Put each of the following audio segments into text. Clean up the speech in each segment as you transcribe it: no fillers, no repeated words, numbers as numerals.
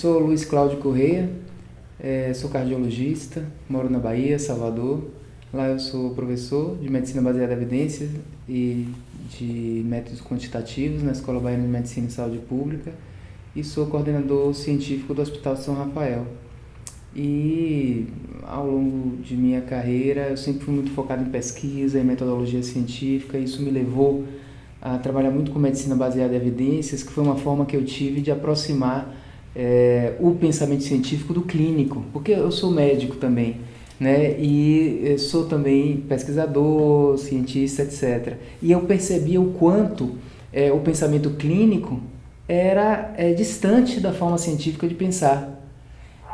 sou Luiz Cláudio Correia, sou cardiologista, moro na Bahia, Salvador. Lá eu sou professor de Medicina Baseada em Evidências e de Métodos Quantitativos na Escola Baiana de Medicina e Saúde Pública e sou coordenador científico do Hospital São Rafael. E ao longo de minha carreira eu sempre fui muito focado em pesquisa, em metodologia científica, e isso me levou a trabalhar muito com medicina baseada em evidências, que foi uma forma que eu tive de aproximar o pensamento científico do clínico, porque eu sou médico também, né? E sou também pesquisador, cientista, etc. E eu percebia o quanto o pensamento clínico era distante da forma científica de pensar.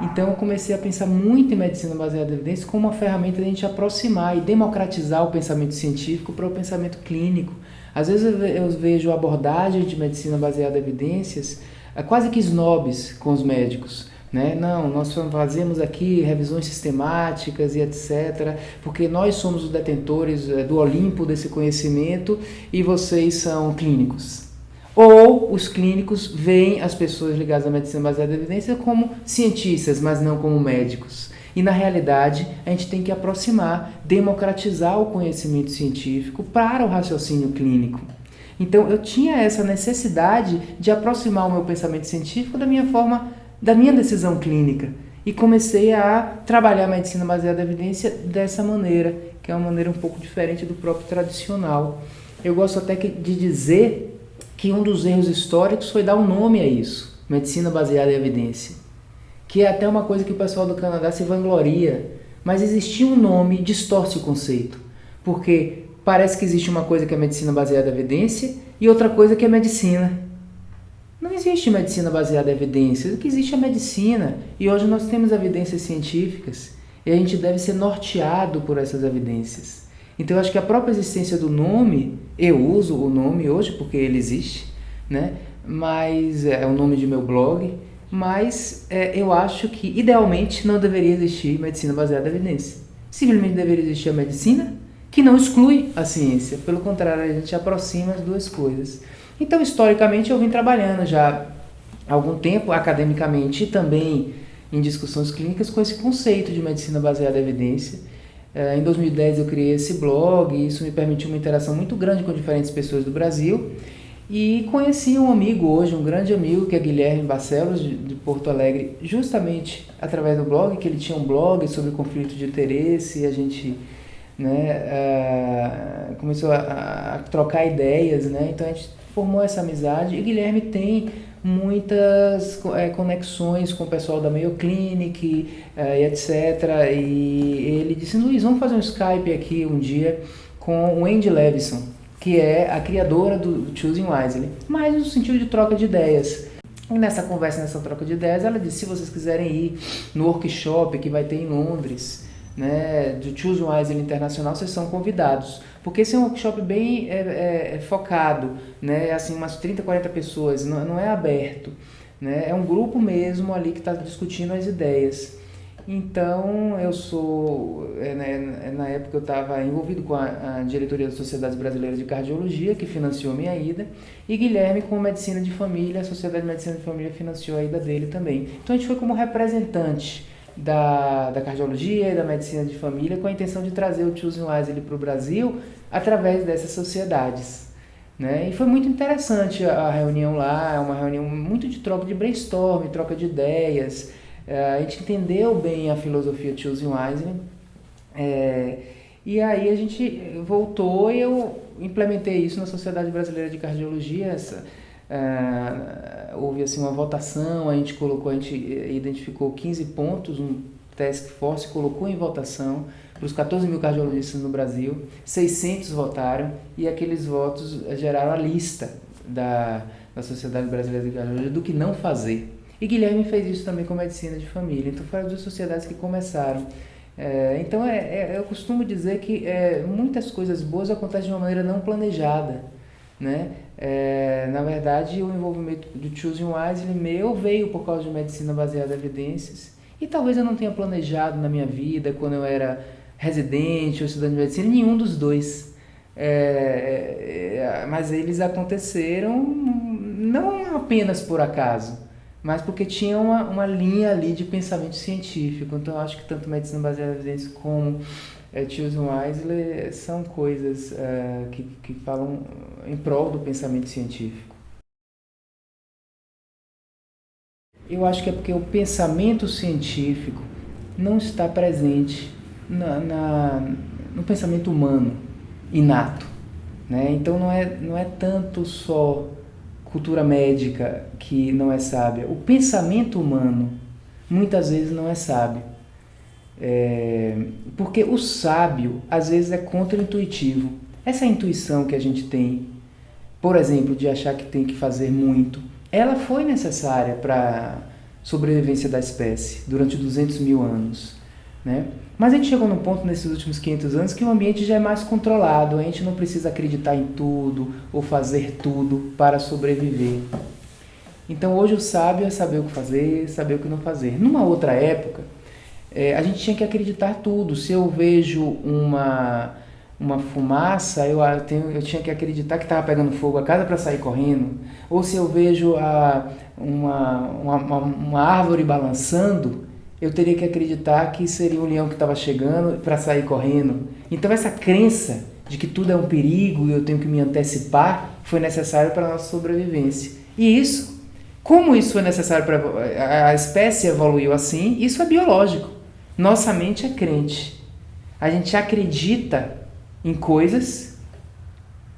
Então eu comecei a pensar muito em medicina baseada em evidências como uma ferramenta de a gente aproximar e democratizar o pensamento científico para o pensamento clínico. Às vezes eu vejo abordagens de medicina baseada em evidências quase que snobs com os médicos, né? Não, nós fazemos aqui revisões sistemáticas e etc, porque nós somos os detentores do Olimpo desse conhecimento e vocês são clínicos. Ou os clínicos veem as pessoas ligadas à medicina baseada em evidência como cientistas, mas não como médicos. E na realidade, a gente tem que aproximar, democratizar o conhecimento científico para o raciocínio clínico. Então eu tinha essa necessidade de aproximar o meu pensamento científico da minha decisão clínica. E comecei a trabalhar a medicina baseada em evidência dessa maneira, que é uma maneira um pouco diferente do próprio tradicional. Eu gosto até de dizer que um dos erros históricos foi dar um nome a isso, medicina baseada em evidência, que é até uma coisa que o pessoal do Canadá se vangloria, mas existir um nome distorce o conceito, porque parece que existe uma coisa que é medicina baseada em evidência e outra coisa que é medicina. Não existe medicina baseada em evidências, o que existe é medicina, e hoje nós temos evidências científicas, e a gente deve ser norteado por essas evidências. Então eu acho que a própria existência do nome, eu uso o nome hoje porque ele existe, né? Mas é o nome de meu blog, mas eu acho que idealmente não deveria existir medicina baseada em evidência. Simplesmente deveria existir a medicina, que não exclui a ciência, pelo contrário, a gente aproxima as duas coisas. Então historicamente eu vim trabalhando já há algum tempo, academicamente e também em discussões clínicas, com esse conceito de medicina baseada em evidência. Em 2010 eu criei esse blog e isso me permitiu uma interação muito grande com diferentes pessoas do Brasil. E conheci um amigo hoje, um grande amigo, que é Guilherme Barcelos, de Porto Alegre, justamente através do blog, que ele tinha um blog sobre conflito de interesse e a gente começou a trocar ideias, né? Então a gente formou essa amizade e Guilherme tem muitas conexões com o pessoal da Mayo Clinic e etc. E ele disse, Luiz, vamos fazer um Skype aqui um dia com o Wendy Levison, que é a criadora do Choosing Wisely, mas no sentido de troca de ideias. E nessa conversa, nessa troca de ideias, ela disse, se vocês quiserem ir no workshop que vai ter em Londres, né, do Choosing Wisely Internacional, vocês são convidados, porque esse é um workshop bem focado, né, assim, umas 30, 40 pessoas, não é aberto, né, é um grupo mesmo ali que está discutindo as ideias. Então eu sou, na época eu estava envolvido com a diretoria das Sociedades Brasileiras de Cardiologia, que financiou minha ida, e Guilherme com Medicina de Família, a Sociedade de Medicina de Família financiou a ida dele também. Então a gente foi como representante da cardiologia e da medicina de família com a intenção de trazer o Choosing Wisely para o Brasil através dessas sociedades, né? E foi muito interessante a reunião lá, é uma reunião muito de troca de brainstorm, troca de ideias, a gente entendeu bem a filosofia Choosing Wisely, e aí a gente voltou e eu implementei isso na Sociedade Brasileira de Cardiologia. Houve assim uma votação, a gente identificou 15 pontos, um task force colocou em votação para os 14 mil cardiologistas no Brasil, 600 votaram e aqueles votos geraram a lista da Sociedade Brasileira de Cardiologia do que não fazer. E Guilherme fez isso também com medicina de família, então foram as duas sociedades que começaram. Então eu costumo dizer que muitas coisas boas acontecem de uma maneira não planejada, né? Na verdade, o envolvimento do Choosing Wisely meu veio por causa de medicina baseada em evidências e talvez eu não tenha planejado na minha vida quando eu era residente ou estudante de medicina, nenhum dos dois, mas eles aconteceram não apenas por acaso, mas porque tinha uma linha ali de pensamento científico. Então eu acho que tanto medicina baseada em evidência como Choosing Wisely são coisas que falam em prol do pensamento científico. Eu acho que é porque o pensamento científico não está presente no pensamento humano, inato. Né? Então não é tanto só cultura médica que não é sábia. O pensamento humano muitas vezes não é sábio. Porque o sábio às vezes é contra-intuitivo. Essa intuição que a gente tem, por exemplo, de achar que tem que fazer muito, ela foi necessária para a sobrevivência da espécie durante 200 mil anos. Né? Mas a gente chegou num ponto nesses últimos 500 anos que o ambiente já é mais controlado, a gente não precisa acreditar em tudo ou fazer tudo para sobreviver. Então hoje o sábio é saber o que fazer, saber o que não fazer. Numa outra época, a gente tinha que acreditar tudo. Se eu vejo uma fumaça, eu tinha que acreditar que estava pegando fogo a casa para sair correndo. Ou se eu vejo uma árvore balançando, eu teria que acreditar que seria um leão que estava chegando para sair correndo. Então essa crença de que tudo é um perigo e eu tenho que me antecipar foi necessário para a nossa sobrevivência. E isso, como isso foi necessário para a espécie evoluiu assim, isso é biológico. Nossa mente é crente. A gente acredita em coisas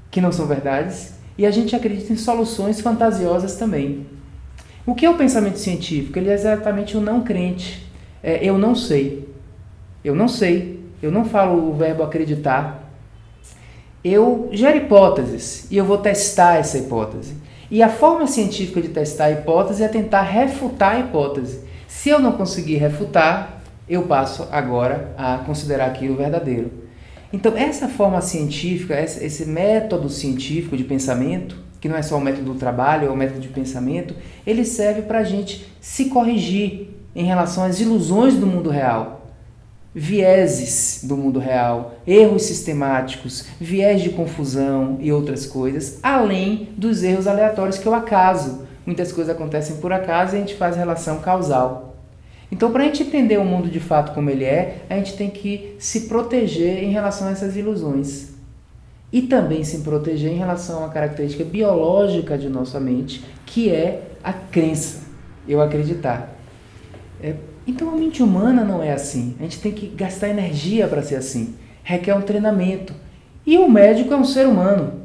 que não são verdades e a gente acredita em soluções fantasiosas também. O que é o pensamento científico? Ele é exatamente o não crente. Eu não sei. Eu não sei. Eu não falo o verbo acreditar. Eu gero hipóteses e eu vou testar essa hipótese. E a forma científica de testar a hipótese é tentar refutar a hipótese. Se eu não conseguir refutar, eu passo agora a considerar aquilo verdadeiro. Então, essa forma científica, esse método científico de pensamento, que não é só o método do trabalho, é o método de pensamento, ele serve para a gente se corrigir em relação às ilusões do mundo real, vieses do mundo real, erros sistemáticos, viés de confusão e outras coisas, além dos erros aleatórios que é o acaso. Muitas coisas acontecem por acaso e a gente faz relação causal. Então, para a gente entender o mundo de fato como ele é, a gente tem que se proteger em relação a essas ilusões. E também se proteger em relação a uma característica biológica de nossa mente, que é a crença, eu acreditar. Então a mente humana não é assim. A gente tem que gastar energia para ser assim. Requer um treinamento. E o médico é um ser humano.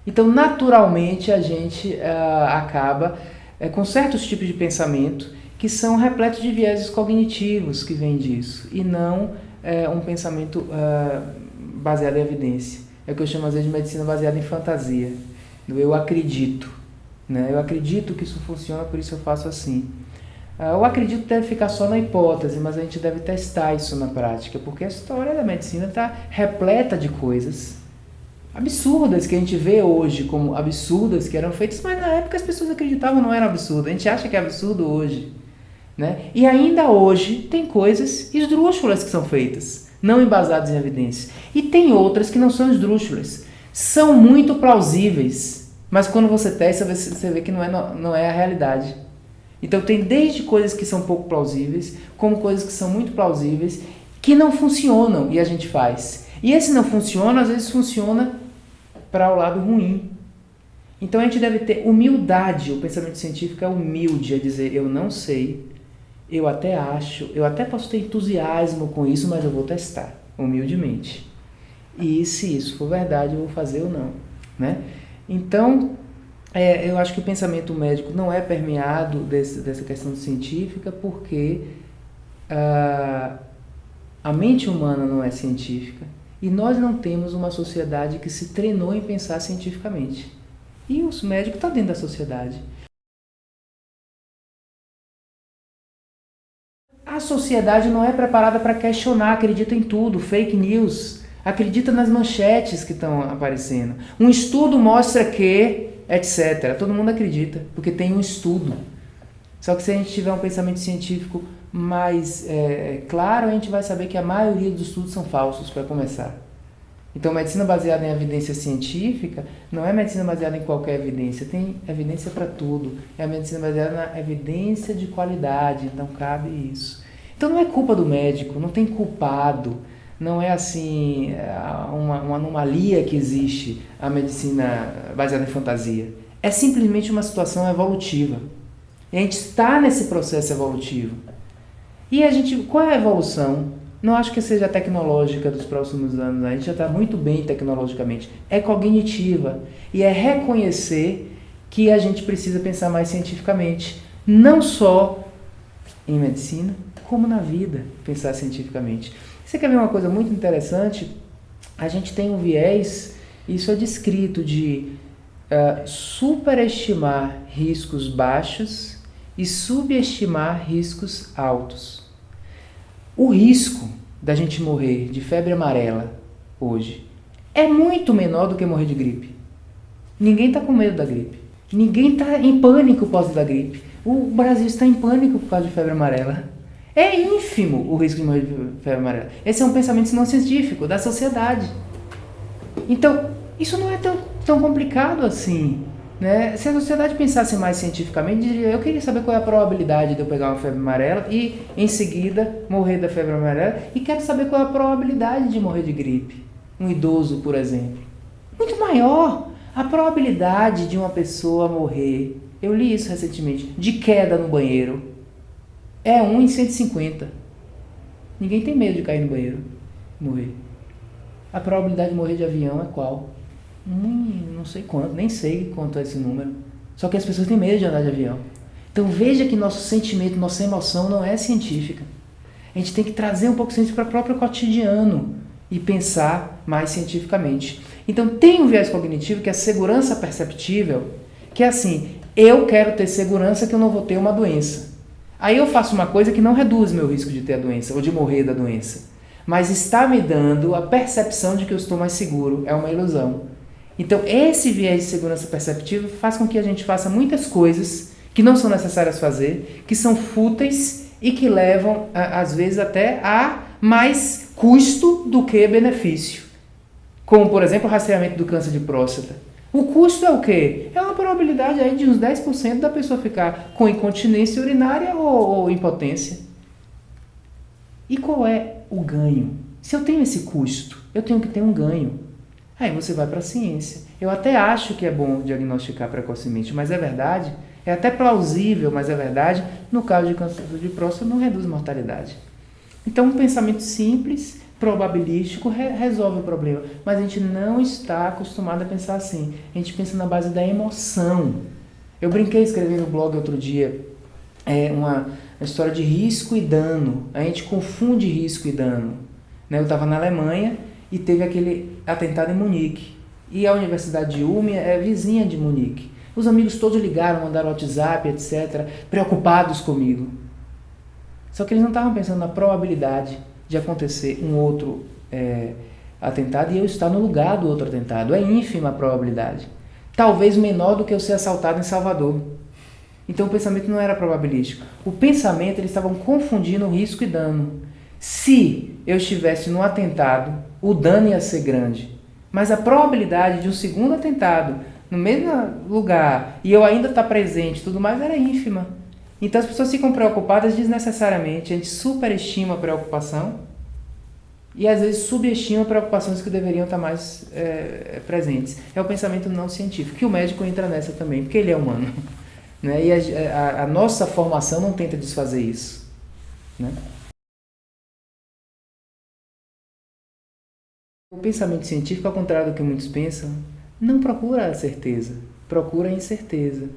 Então naturalmente a gente acaba com certos tipos de pensamento que são repletos de vieses cognitivos que vêm disso. E não um pensamento baseado em evidência. É o que eu chamo às vezes de medicina baseada em fantasia. Eu acredito. Né? Eu acredito que isso funciona, por isso eu faço assim. Eu acredito que deve ficar só na hipótese, mas a gente deve testar isso na prática, porque a história da medicina está repleta de coisas absurdas que a gente vê hoje como absurdas, que eram feitas, mas na época as pessoas acreditavam que não era absurdo. A gente acha que é absurdo hoje. Né? E ainda hoje tem coisas esdrúxulas que são feitas, não embasadas em evidência. E tem outras que não são esdrúxulas, são muito plausíveis, mas quando você testa, você vê que não é a realidade. Então tem desde coisas que são pouco plausíveis, como coisas que são muito plausíveis, que não funcionam e a gente faz. E esse não funciona, às vezes funciona para o lado ruim. Então a gente deve ter humildade, o pensamento científico é humilde, a dizer, eu não sei, eu até acho, eu até posso ter entusiasmo com isso, mas eu vou testar, humildemente. E se isso for verdade, eu vou fazer ou não. Né? Então, eu acho que o pensamento médico não é permeado dessa questão científica porque a mente humana não é científica e nós não temos uma sociedade que se treinou em pensar cientificamente. E os médicos estão dentro da sociedade. A sociedade não é preparada para questionar, acredita em tudo, fake news, acredita nas manchetes que estão aparecendo. Um estudo mostra que, etc. Todo mundo acredita, porque tem um estudo. Só que se a gente tiver um pensamento científico mais claro, a gente vai saber que a maioria dos estudos são falsos, para começar. Então, medicina baseada em evidência científica não é medicina baseada em qualquer evidência, tem evidência para tudo. É a medicina baseada na evidência de qualidade, então cabe isso. Então, não é culpa do médico, não tem culpado, não é assim uma anomalia que existe a medicina baseada em fantasia. É simplesmente uma situação evolutiva. E a gente está nesse processo evolutivo. E qual é a evolução? Não acho que seja tecnológica dos próximos anos, a gente já está muito bem tecnologicamente. É cognitiva e é reconhecer que a gente precisa pensar mais cientificamente, não só em medicina, como na vida, pensar cientificamente. Você quer ver uma coisa muito interessante? A gente tem um viés, isso é descrito, de superestimar riscos baixos e subestimar riscos altos. O risco da gente morrer de febre amarela hoje é muito menor do que morrer de gripe. Ninguém está com medo da gripe. Ninguém está em pânico por causa da gripe. O Brasil está em pânico por causa de febre amarela. É ínfimo o risco de morrer de febre amarela. Esse é um pensamento não científico da sociedade. Então, isso não é tão complicado assim. Né? Se a sociedade pensasse mais cientificamente, diria, eu queria saber qual é a probabilidade de eu pegar uma febre amarela e, em seguida, morrer da febre amarela, e quero saber qual é a probabilidade de morrer de gripe. Um idoso, por exemplo. Muito maior. A probabilidade de uma pessoa morrer, eu li isso recentemente, de queda no banheiro, é 1 em 150. Ninguém tem medo de cair no banheiro e morrer. A probabilidade de morrer de avião é qual? Não sei quanto, nem sei quanto é esse número. Só que as pessoas têm medo de andar de avião. Então veja que nosso sentimento, nossa emoção não é científica. A gente tem que trazer um pouco ciência para o próprio cotidiano e pensar mais cientificamente. Então tem um viés cognitivo que é a segurança perceptível, que é assim, eu quero ter segurança que eu não vou ter uma doença. Aí eu faço uma coisa que não reduz meu risco de ter a doença ou de morrer da doença, mas está me dando a percepção de que eu estou mais seguro. É uma ilusão. Então, esse viés de segurança perceptiva faz com que a gente faça muitas coisas que não são necessárias fazer, que são fúteis e que levam, às vezes, até a mais custo do que benefício. Como, por exemplo, o rastreamento do câncer de próstata. O custo é o quê? É uma probabilidade aí de uns 10% da pessoa ficar com incontinência urinária ou impotência. E qual é o ganho? Se eu tenho esse custo, eu tenho que ter um ganho. Aí você vai para a ciência. Eu até acho que é bom diagnosticar precocemente, mas é verdade, é até plausível, mas é verdade, no caso de câncer de próstata não reduz mortalidade. Então um pensamento simples, probabilístico, resolve o problema, mas a gente não está acostumado a pensar assim. A gente pensa na base da emoção. Eu brinquei escrevendo no blog outro dia, uma história de risco e dano. A gente confunde risco e dano. Eu estava na Alemanha e teve aquele atentado em Munique. E a Universidade de Ulm é vizinha de Munique. Os amigos todos ligaram, mandaram WhatsApp, etc., preocupados comigo. Só que eles não estavam pensando na probabilidade de acontecer um outro atentado e eu estar no lugar do outro atentado. É ínfima a probabilidade. Talvez menor do que eu ser assaltado em Salvador. Então o pensamento não era probabilístico. O pensamento, eles estavam confundindo risco e dano. Se eu estivesse no atentado, o dano ia ser grande. Mas a probabilidade de um segundo atentado no mesmo lugar e eu ainda estar presente e tudo mais era ínfima. Então as pessoas ficam preocupadas desnecessariamente. A gente superestima a preocupação e às vezes subestima preocupações que deveriam estar mais presentes. É o pensamento não científico, que o médico entra nessa também, porque ele é humano. Né? E a nossa formação não tenta desfazer isso. Né? O pensamento científico, ao contrário do que muitos pensam, não procura a certeza, procura a incerteza.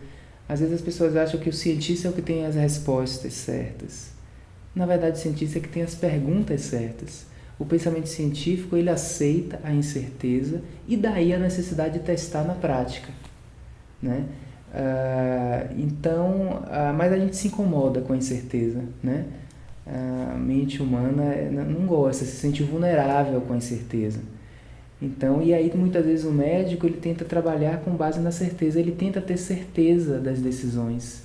Às vezes as pessoas acham que o cientista é o que tem as respostas certas. Na verdade, o cientista é que tem as perguntas certas. O pensamento científico, ele aceita a incerteza e daí a necessidade de testar na prática. Né? Mas a gente se incomoda com a incerteza. Né? A mente humana não gosta, se sente vulnerável com a incerteza. Então, e aí muitas vezes o médico ele tenta trabalhar com base na certeza, ele tenta ter certeza das decisões.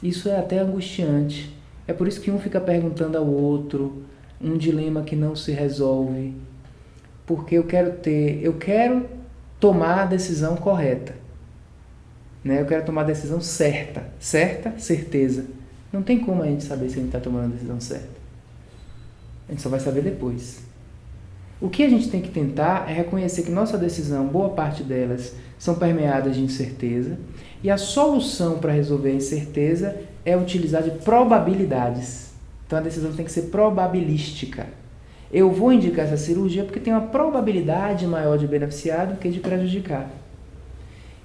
Isso é até angustiante. É por isso que um fica perguntando ao outro, um dilema que não se resolve. porque eu quero tomar a decisão correta, né? Eu quero tomar a decisão certa, certeza. Não tem como a gente saber se a gente está tomando a decisão certa. A gente só vai saber depois. O que a gente tem que tentar é reconhecer que nossa decisão, boa parte delas, são permeadas de incerteza, e a solução para resolver a incerteza é utilizar de probabilidades. Então a decisão tem que ser probabilística. Eu vou indicar essa cirurgia porque tem uma probabilidade maior de beneficiar do que de prejudicar.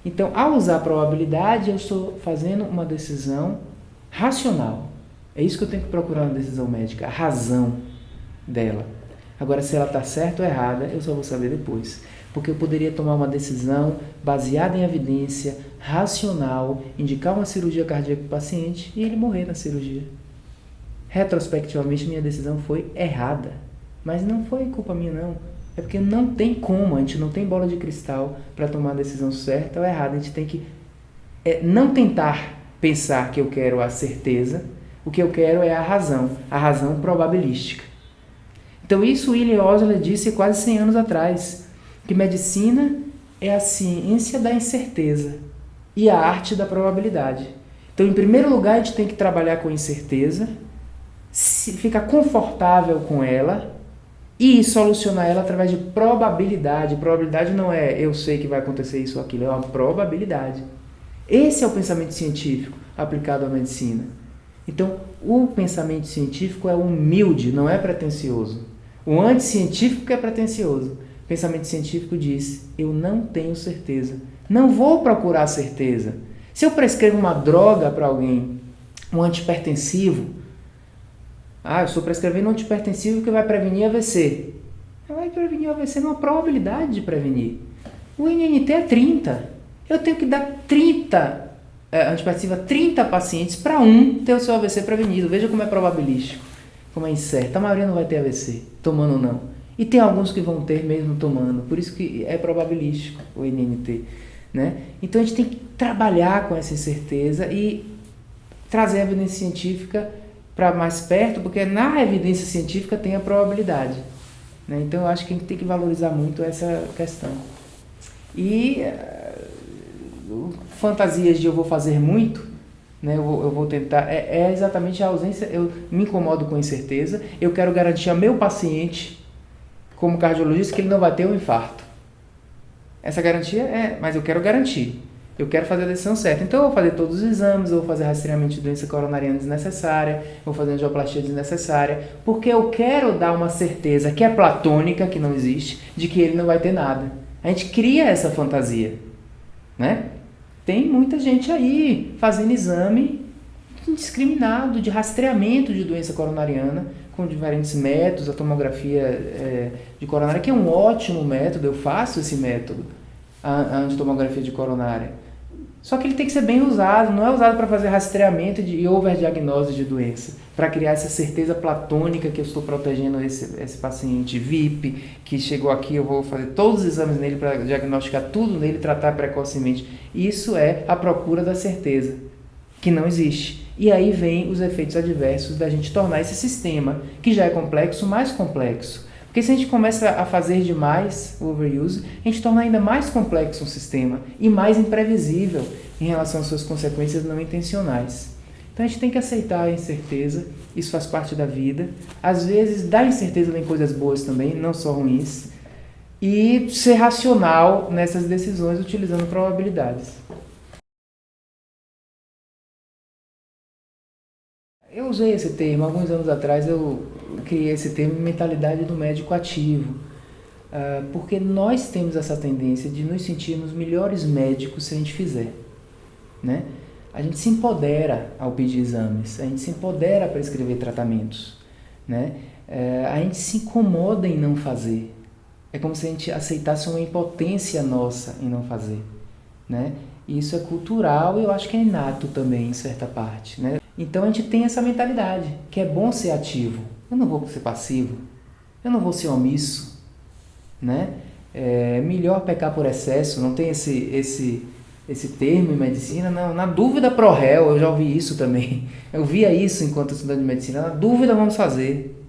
Então, ao usar a probabilidade, eu estou fazendo uma decisão racional. É isso que eu tenho que procurar na decisão médica, a razão dela. Agora, se ela está certa ou errada, eu só vou saber depois. Porque eu poderia tomar uma decisão baseada em evidência, racional, indicar uma cirurgia cardíaca para o paciente e ele morrer na cirurgia. Retrospectivamente, minha decisão foi errada. Mas não foi culpa minha, não. É porque não tem como, a gente não tem bola de cristal para tomar a decisão certa ou errada. A gente tem que não tentar pensar que eu quero a certeza, o que eu quero é a razão probabilística. Então isso William Osler disse quase 100 anos atrás, que medicina é a ciência da incerteza e a arte da probabilidade. Então, em primeiro lugar, a gente tem que trabalhar com incerteza, ficar confortável com ela e solucionar ela através de probabilidade. Probabilidade não é eu sei que vai acontecer isso ou aquilo, é uma probabilidade. Esse é o pensamento científico aplicado à medicina. Então, o pensamento científico é humilde, não é pretensioso. O anticientífico que é pretensioso. O pensamento científico diz, eu não tenho certeza. Não vou procurar certeza. Se eu prescrevo uma droga para alguém, um antihipertensivo, eu estou prescrevendo um antihipertensivo que vai prevenir AVC. Vai prevenir AVC numa probabilidade de prevenir. O NNT é 30. Eu tenho que dar 30 antihipertensivo a 30 pacientes para um ter o seu AVC prevenido. Veja como é probabilístico, como é incerto. A maioria não vai ter AVC, tomando ou não. E tem alguns que vão ter mesmo tomando. Por isso que é probabilístico o NNT. Né? Então a gente tem que trabalhar com essa incerteza e trazer a evidência científica para mais perto, porque na evidência científica tem a probabilidade. Né? Então eu acho que a gente tem que valorizar muito essa questão. E fantasias de eu vou fazer muito, né? eu vou tentar, é exatamente a ausência, eu me incomodo com incerteza, eu quero garantir ao meu paciente, como cardiologista, que ele não vai ter um infarto. Essa garantia mas eu quero garantir. Eu quero fazer a decisão certa. Então eu vou fazer todos os exames, eu vou fazer rastreamento de doença coronariana desnecessária, vou fazer angioplastia desnecessária, porque eu quero dar uma certeza que é platônica, que não existe, de que ele não vai ter nada. A gente cria essa fantasia, né? Tem muita gente aí fazendo exame indiscriminado de rastreamento de doença coronariana, com diferentes métodos, a tomografia de coronária, que é um ótimo método, eu faço esse método, a antitomografia de coronária. Só que ele tem que ser bem usado, não é usado para fazer rastreamento e overdiagnose de doença, para criar essa certeza platônica que eu estou protegendo esse paciente VIP, que chegou aqui, eu vou fazer todos os exames nele para diagnosticar tudo nele e tratar precocemente. Isso é a procura da certeza, que não existe. E aí vem os efeitos adversos da gente tornar esse sistema, que já é complexo, mais complexo. Porque se a gente começa a fazer demais o overuse, a gente torna ainda mais complexo um sistema e mais imprevisível em relação às suas consequências não intencionais. Então a gente tem que aceitar a incerteza, isso faz parte da vida. Às vezes da incerteza vem coisas boas também, não só ruins. E ser racional nessas decisões utilizando probabilidades. Eu usei esse termo, alguns anos atrás eu criei esse termo mentalidade do médico ativo, porque nós temos essa tendência de nos sentirmos melhores médicos se a gente fizer, né? A gente se empodera ao pedir exames, a gente se empodera a prescrever tratamentos, né? A gente se incomoda em não fazer, é como se a gente aceitasse uma impotência nossa em não fazer, né? E isso é cultural e eu acho que é inato também em certa parte, né? Então a gente tem essa mentalidade, que é bom ser ativo. Eu não vou ser passivo, eu não vou ser omisso, né? É melhor pecar por excesso, não tem esse termo em medicina, não. Na dúvida pro réu, eu já ouvi isso também. Eu via isso enquanto estudante de medicina, na dúvida vamos fazer.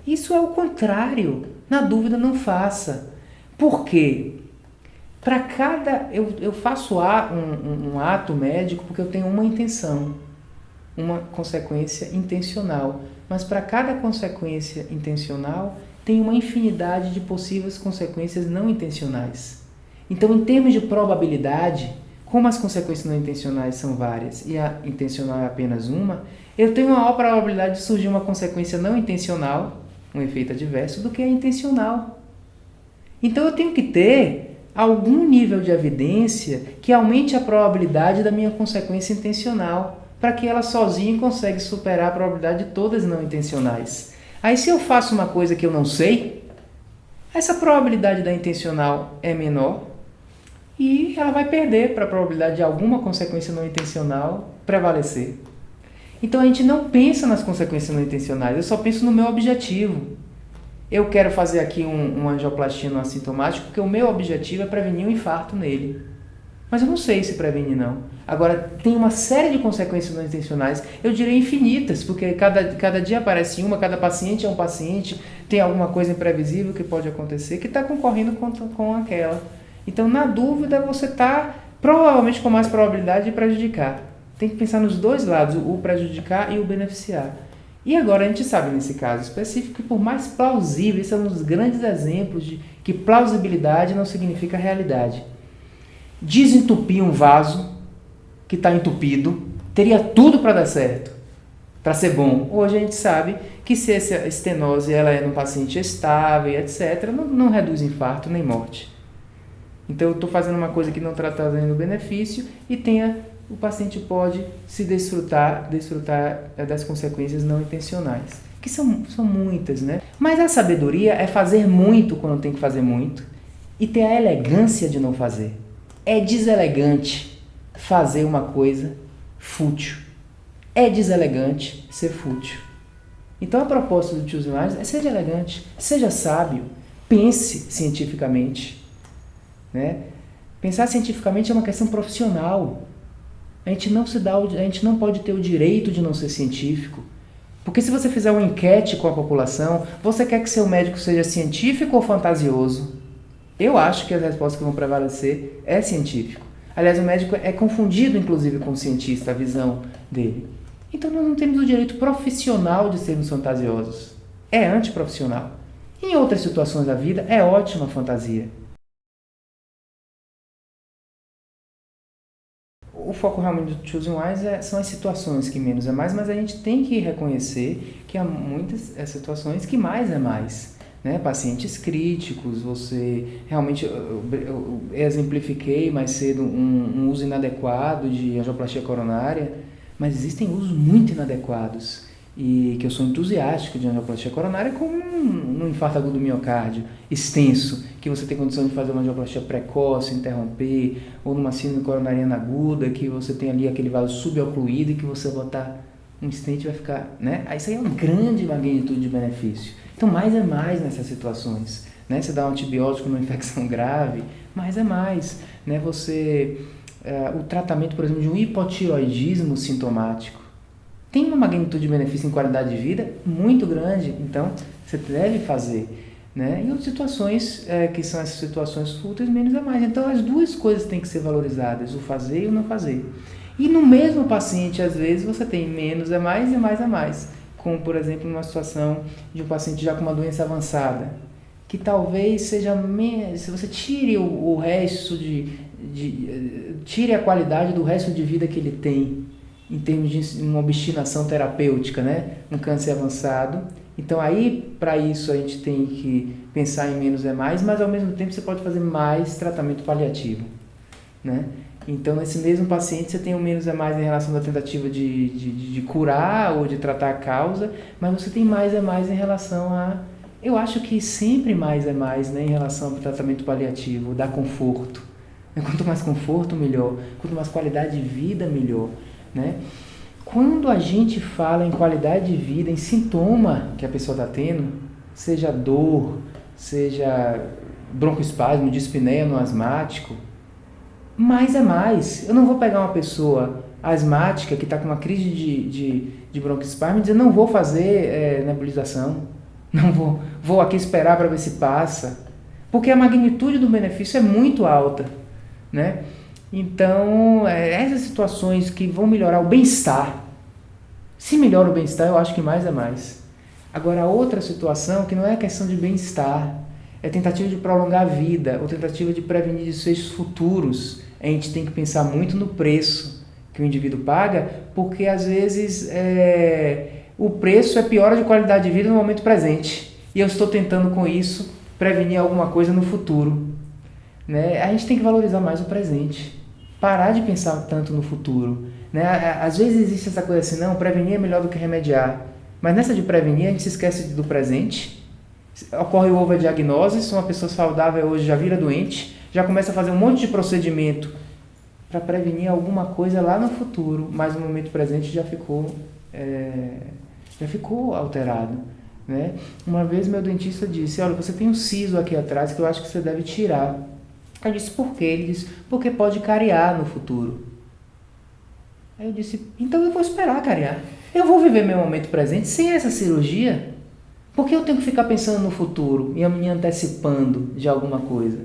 Isso é o contrário, na dúvida não faça. Por quê? Para cada... Eu faço um ato médico porque eu tenho uma intenção, uma consequência intencional. Mas para cada consequência intencional, tem uma infinidade de possíveis consequências não intencionais. Então, em termos de probabilidade, como as consequências não intencionais são várias e a intencional é apenas uma, eu tenho uma maior probabilidade de surgir uma consequência não intencional, um efeito adverso, do que a intencional. Então, eu tenho que ter algum nível de evidência que aumente a probabilidade da minha consequência intencional, para que ela sozinha consiga superar a probabilidade de todas não intencionais. Aí, se eu faço uma coisa que eu não sei, essa probabilidade da intencional é menor e ela vai perder para a probabilidade de alguma consequência não intencional prevalecer. Então, a gente não pensa nas consequências não intencionais, eu só penso no meu objetivo. Eu quero fazer aqui uma angioplastia no assintomático porque o meu objetivo é prevenir um infarto nele. Mas eu não sei se previne não. Agora, tem uma série de consequências não intencionais, eu diria infinitas, porque cada dia aparece uma, cada paciente é um paciente, tem alguma coisa imprevisível que pode acontecer, que está concorrendo com aquela. Então, na dúvida, você está provavelmente com mais probabilidade de prejudicar. Tem que pensar nos dois lados, o prejudicar e o beneficiar. E agora a gente sabe, nesse caso específico, que por mais plausível, esse é um dos grandes exemplos de que plausibilidade não significa realidade. Desentupir um vaso que está entupido teria tudo para dar certo, para ser bom. Hoje a gente sabe que se essa estenose ela é num paciente estável, etc., não reduz infarto nem morte. Então eu estou fazendo uma coisa que não está trazendo benefício e o paciente pode se desfrutar das consequências não intencionais, que são muitas, né? Mas a sabedoria é fazer muito quando tem que fazer muito e ter a elegância de não fazer. É deselegante fazer uma coisa fútil. É deselegante ser fútil. Então a proposta do Choosing Wisely é seja elegante, seja sábio, pense cientificamente. Né? Pensar cientificamente é uma questão profissional. A gente não pode ter o direito de não ser científico. Porque se você fizer uma enquete com a população, você quer que seu médico seja científico ou fantasioso? Eu acho que as respostas que vão prevalecer é científico. Aliás, o médico é confundido, inclusive, com o cientista, a visão dele. Então, nós não temos o direito profissional de sermos fantasiosos. É antiprofissional. Em outras situações da vida, é ótima a fantasia. O foco realmente do Choosing Wisely são as situações que menos é mais, mas a gente tem que reconhecer que há muitas situações que mais é mais. Né? Pacientes críticos, você realmente, eu exemplifiquei mais cedo um uso inadequado de angioplastia coronária, mas existem usos muito inadequados e que eu sou entusiástico de angioplastia coronária, como no infarto agudo do miocárdio extenso, que você tem condição de fazer uma angioplastia precoce, interromper, ou numa síndrome coronariana aguda, que você tem ali aquele vaso subocluído e que você botar um stent vai ficar, né? Isso aí é uma grande magnitude de benefício. Então, mais é mais nessas situações. Né? Você dá um antibiótico numa infecção grave, mais é mais. Né? O tratamento, por exemplo, de um hipotiroidismo sintomático tem uma magnitude de benefício em qualidade de vida muito grande. Então, você deve fazer. Né? E outras situações, que são essas situações fúteis, menos é mais. Então, as duas coisas têm que ser valorizadas, o fazer e o não fazer. E no mesmo paciente, às vezes, você tem menos é mais e mais é mais. Como, por exemplo, numa situação de um paciente já com uma doença avançada, que talvez seja menos, se você tire o resto tire a qualidade do resto de vida que ele tem, em termos de uma obstinação terapêutica, né? Um câncer avançado. Então, aí, para isso, a gente tem que pensar em menos é mais, mas, ao mesmo tempo, você pode fazer mais tratamento paliativo, né? Então, nesse mesmo paciente, você tem o menos é mais em relação à tentativa de curar ou de tratar a causa, mas você tem mais é mais em relação a... Eu acho que sempre mais é mais, né, em relação ao tratamento paliativo, dá conforto. Quanto mais conforto, melhor. Quanto mais qualidade de vida, melhor. Né? Quando a gente fala em qualidade de vida, em sintoma que a pessoa está tendo, seja dor, seja broncoespasmo, dispneia no asmático, mais é mais. Eu não vou pegar uma pessoa asmática que está com uma crise de broncoespasmo e dizer não vou fazer nebulização, não vou aqui esperar para ver se passa. porque a magnitude do benefício é muito alta, né? Então, essas situações que vão melhorar o bem-estar, se melhora o bem-estar, eu acho que mais é mais. Agora, outra situação que não é questão de bem-estar, é tentativa de prolongar a vida, ou tentativa de prevenir desfechos futuros. A gente tem que pensar muito no preço que o indivíduo paga, porque às vezes o preço é piora de qualidade de vida no momento presente. E eu estou tentando com isso prevenir alguma coisa no futuro. Né? A gente tem que valorizar mais o presente, parar de pensar tanto no futuro. Né? Às vezes existe essa coisa assim, não, prevenir é melhor do que remediar. Mas nessa de prevenir, a gente se esquece do presente. Ocorre o overdiagnose, uma pessoa saudável hoje já vira doente, já começa a fazer um monte de procedimento para prevenir alguma coisa lá no futuro, mas no momento presente já ficou alterado. Né? Uma vez meu dentista disse, olha, você tem um siso aqui atrás que eu acho que você deve tirar. Eu disse, por quê? Ele disse, porque pode cariar no futuro. Aí eu disse, então eu vou esperar cariar. Eu vou viver meu momento presente sem essa cirurgia. Por que eu tenho que ficar pensando no futuro e me antecipando de alguma coisa?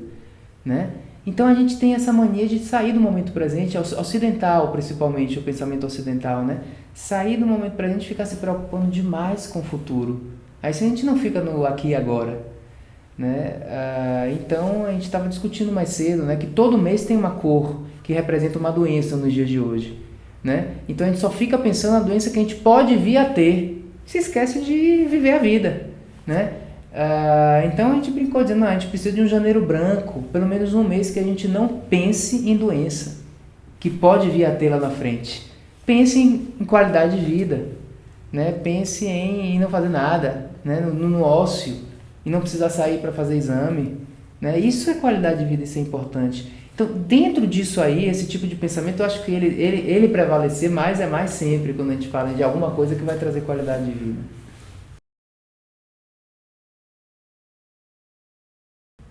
Né? Então a gente tem essa mania de sair do momento presente, ocidental principalmente, o pensamento ocidental, né? Sair do momento presente e ficar se preocupando demais com o futuro. Aí se a gente não fica no aqui e agora, né? Então a gente estava discutindo mais cedo, né? Que todo mês tem uma cor que representa uma doença nos dias de hoje. Né? Então a gente só fica pensando na doença que a gente pode vir a ter, se esquece de viver a vida. Né? Então a gente brincou dizendo, a gente precisa de um janeiro branco, pelo menos um mês que a gente não pense em doença, que pode vir a ter lá na frente. Pense em qualidade de vida, né? Pense em não fazer nada, né? no ócio, e não precisar sair para fazer exame. Né? Isso é qualidade de vida, isso é importante. Então, dentro disso aí, esse tipo de pensamento, eu acho que ele prevalecer mais é mais sempre quando a gente fala de alguma coisa que vai trazer qualidade de vida.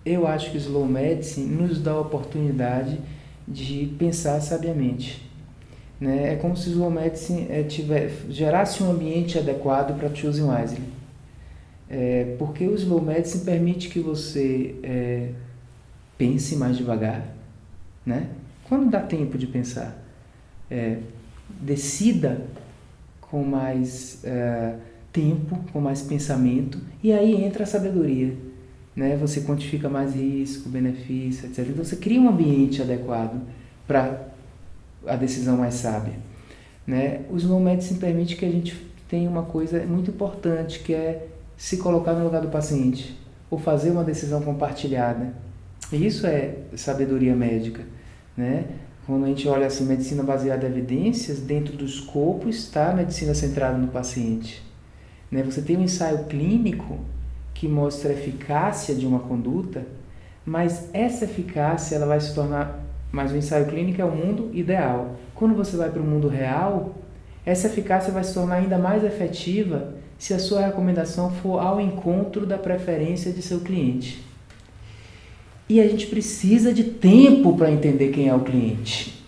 Eu acho que o Slow Medicine nos dá a oportunidade de pensar sabiamente. Né? É como se o Slow Medicine gerasse um ambiente adequado para Choosing Wisely. Porque o Slow Medicine permite que você pense mais devagar. Né? Quando dá tempo de pensar, decida com mais tempo, com mais pensamento, e aí entra a sabedoria. Né? Você quantifica mais risco, benefício, etc. Então você cria um ambiente adequado para a decisão mais sábia. Né? O Slow Medicine permite que a gente tenha uma coisa muito importante, que é se colocar no lugar do paciente, ou fazer uma decisão compartilhada. Isso é sabedoria médica. Né? Quando a gente olha assim, medicina baseada em evidências, dentro do escopo está a medicina centrada no paciente. Né? Você tem um ensaio clínico que mostra a eficácia de uma conduta, mas essa eficácia ela vai se tornar... Mas o ensaio clínico é o mundo ideal. Quando você vai para o mundo real, essa eficácia vai se tornar ainda mais efetiva se a sua recomendação for ao encontro da preferência de seu cliente. E a gente precisa de tempo para entender quem é o cliente.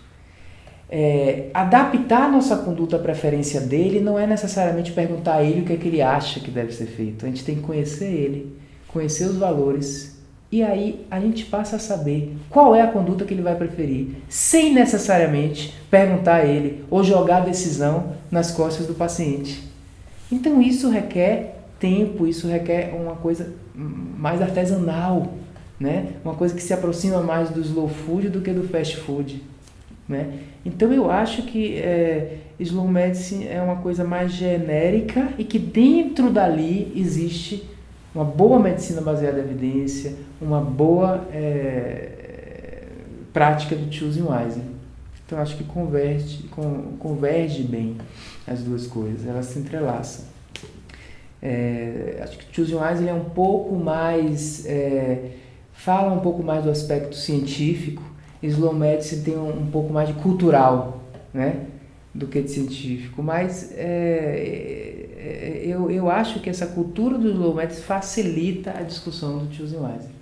Adaptar a nossa conduta à preferência dele não é necessariamente perguntar a ele o que é que ele acha que deve ser feito. A gente tem que conhecer ele, conhecer os valores, e aí a gente passa a saber qual é a conduta que ele vai preferir, sem necessariamente perguntar a ele ou jogar a decisão nas costas do paciente. Então isso requer tempo, isso requer uma coisa mais artesanal, né? Uma coisa que se aproxima mais do slow food do que do fast food. Né? Então eu acho que Slow Medicine é uma coisa mais genérica e que dentro dali existe uma boa medicina baseada em evidência, uma boa prática do Choosing Wisely. Então acho que converge bem as duas coisas, elas se entrelaçam. Acho que Choosing Wisely é um pouco mais... fala um pouco mais do aspecto científico, Slow Medicine tem um pouco mais de cultural, né, do que de científico, mas eu acho que essa cultura do Slow Medicine facilita a discussão do Choosing Wisely.